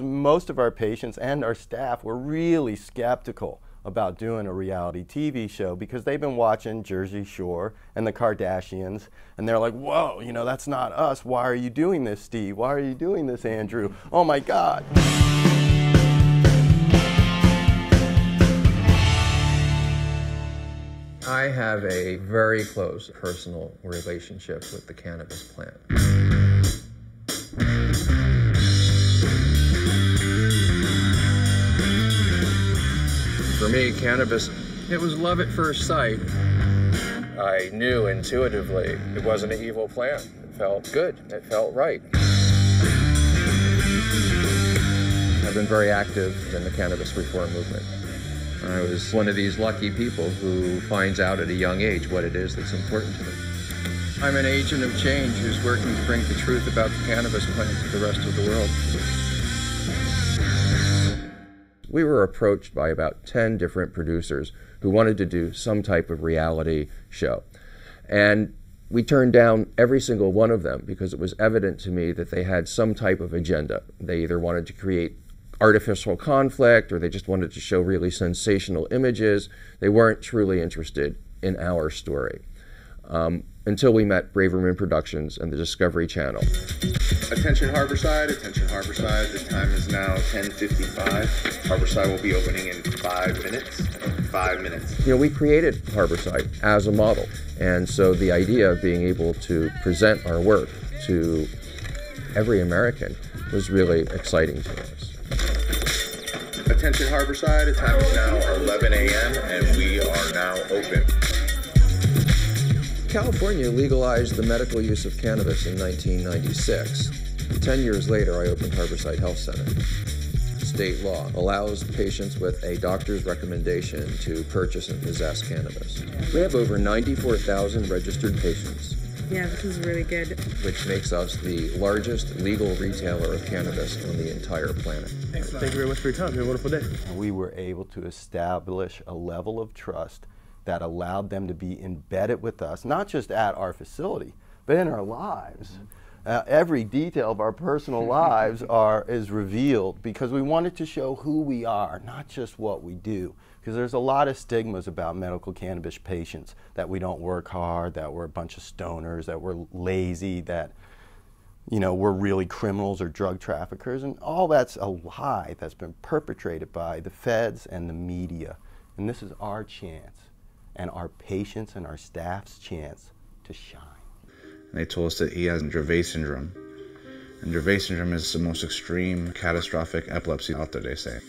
Most of our patients and our staff were really skeptical about doing a reality TV show because they've been watching Jersey Shore and the Kardashians, and they're like, whoa, you know, that's not us. Why are you doing this, Steve? Why are you doing this, Andrew? Oh my God. I have a very close personal relationship with the cannabis plant. For me, cannabis, it was love at first sight. I knew intuitively it wasn't an evil plant. It felt good. It felt right. I've been very active in the cannabis reform movement. I was one of these lucky people who finds out at a young age what it is that's important to them. I'm an agent of change who's working to bring the truth about the cannabis plant to the rest of the world. We were approached by about 10 different producers who wanted to do some type of reality show. And we turned down every single one of them because it was evident to me that they had some type of agenda. They either wanted to create artificial conflict or they just wanted to show really sensational images. They weren't truly interested in our story. Until we met Braverman Productions and the Discovery Channel. Attention Harborside, attention Harborside. The time is now 10:55. Harborside will be opening in 5 minutes. 5 minutes. You know, we created Harborside as a model. And so the idea of being able to present our work to every American was really exciting to us. Attention Harborside, the time is now 11 a.m. and we are now open. California legalized the medical use of cannabis in 1996. 10 years later, I opened Harborside Health Center. State law allows patients with a doctor's recommendation to purchase and possess cannabis. We have over 94,000 registered patients. Yeah, this is really good. Which makes us the largest legal retailer of cannabis on the entire planet. Thank you very much for your time. Have a wonderful day. We were able to establish a level of trust that allowed them to be embedded with us, not just at our facility, but in our lives. Every detail of our personal lives is revealed because we wanted to show who we are, not just what we do. Because there's a lot of stigmas about medical cannabis patients, that we don't work hard, that we're a bunch of stoners, that we're lazy, that we're really criminals or drug traffickers, and all that's a lie that's been perpetrated by the feds and the media. And this is our chance, and our patients and our staff's chance to shine. And they told us that he has Dravet syndrome. And Dravet syndrome is the most extreme, catastrophic epilepsy out there, they say.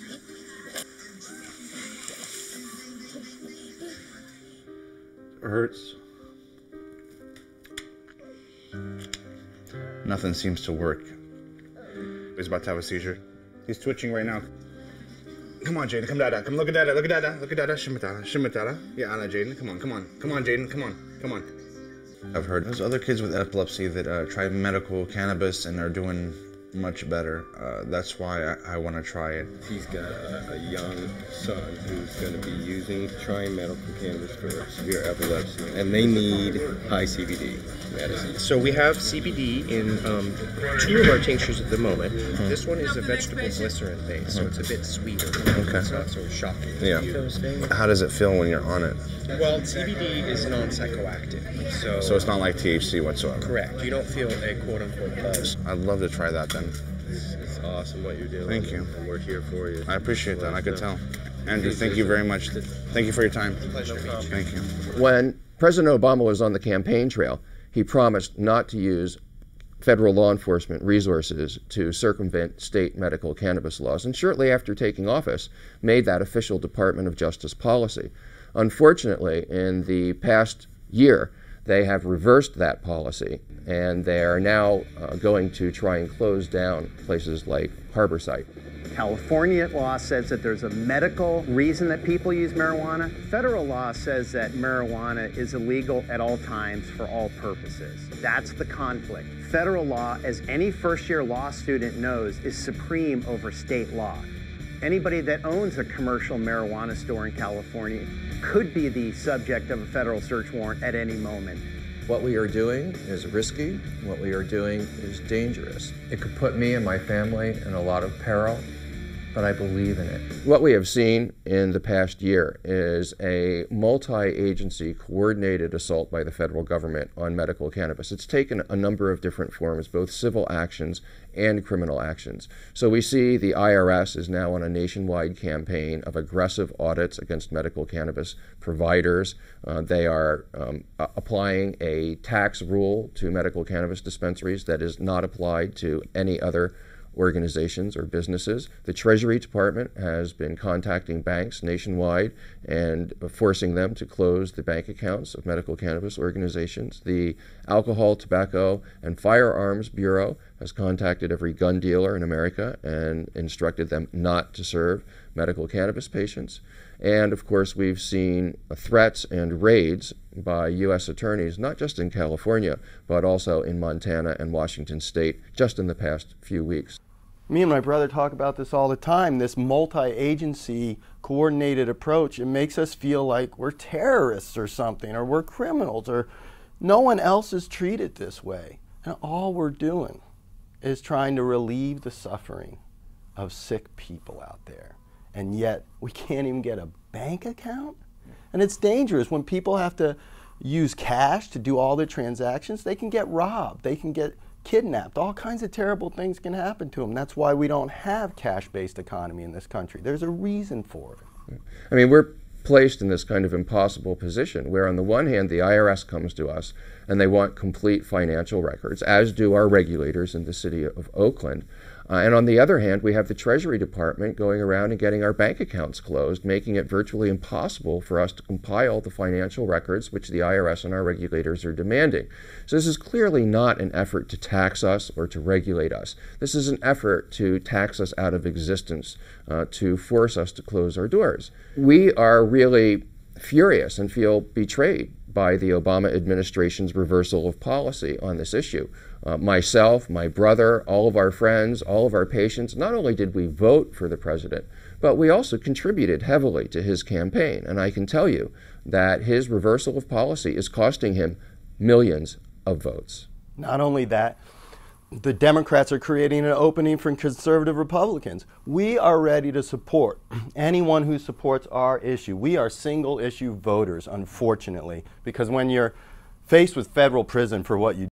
It hurts. Nothing seems to work. He's about to have a seizure. He's twitching right now. Come on, Jaden, come dada. Come look at dada, look at dada, look at dada. Shimatara, shimatara. Yeah, Anna, Jaden, come on, come on. Come on, Jaden, come on, come on. I've heard there's other kids with epilepsy that try medical cannabis and are doing much better. That's why I want to try it. He's got a young son who's going to be trying medical cannabis for severe epilepsy, and they need high CBD medicine. So we have CBD in 2 of our tinctures at the moment. This one is a vegetable glycerin base, so it's a bit sweeter. Okay. It's not so shocking. Yeah. Those things. How does it feel when you're on it? Well, CBD is non-psychoactive, so it's not like THC whatsoever. Correct. You don't feel a quote-unquote buzz. I'd love to try that then. It's awesome what you're doing. Thank you. And we're here for you. I appreciate that. I could tell. Andrew, thank you very much. Thank you for your time. Pleasure. Thank you. When President Obama was on the campaign trail, he promised not to use federal law enforcement resources to circumvent state medical cannabis laws, and shortly after taking office, made that official Department of Justice policy. Unfortunately, in the past year, they have reversed that policy, and they are now going to try and close down places like Harborside. California law says that there's a medical reason that people use marijuana. Federal law says that marijuana is illegal at all times for all purposes. That's the conflict. Federal law, as any first-year law student knows, is supreme over state law. Anybody that owns a commercial marijuana store in California could be the subject of a federal search warrant at any moment. What we are doing is risky. What we are doing is dangerous. It could put me and my family in a lot of peril, but I believe in it. What we have seen in the past year is a multi-agency coordinated assault by the federal government on medical cannabis. It's taken a number of different forms, both civil actions and criminal actions. So we see the IRS is now on a nationwide campaign of aggressive audits against medical cannabis providers. They are applying a tax rule to medical cannabis dispensaries that is not applied to any other organizations or businesses. The Treasury Department has been contacting banks nationwide and forcing them to close the bank accounts of medical cannabis organizations. The Alcohol, Tobacco, and Firearms Bureau has contacted every gun dealer in America and instructed them not to serve medical cannabis patients. And of course, we've seen threats and raids by U.S. attorneys, not just in California, but also in Montana and Washington State, just in the past few weeks. Me and my brother talk about this all the time, this multi-agency coordinated approach. It makes us feel like we're terrorists or something, or we're criminals, or no one else is treated this way. And all we're doing is trying to relieve the suffering of sick people out there. And yet we can't even get a bank account? And it's dangerous when people have to use cash to do all their transactions. They can get robbed, they can get kidnapped, all kinds of terrible things can happen to them. That's why we don't have cash-based economy in this country. There's a reason for it. I mean, we're placed in this kind of impossible position where on the one hand the IRS comes to us and they want complete financial records, as do our regulators in the city of Oakland. And on the other hand, we have the Treasury Department going around and getting our bank accounts closed, making it virtually impossible for us to compile the financial records which the IRS and our regulators are demanding. So this is clearly not an effort to tax us or to regulate us. This is an effort to tax us out of existence, to force us to close our doors. We are really furious and feel betrayed by the Obama administration's reversal of policy on this issue. Myself, my brother, all of our friends, all of our patients, not only did we vote for the president, but we also contributed heavily to his campaign. And I can tell you that his reversal of policy is costing him millions of votes. Not only that, the Democrats are creating an opening for conservative Republicans. We are ready to support anyone who supports our issue. We are single issue voters, unfortunately, because when you're faced with federal prison for what you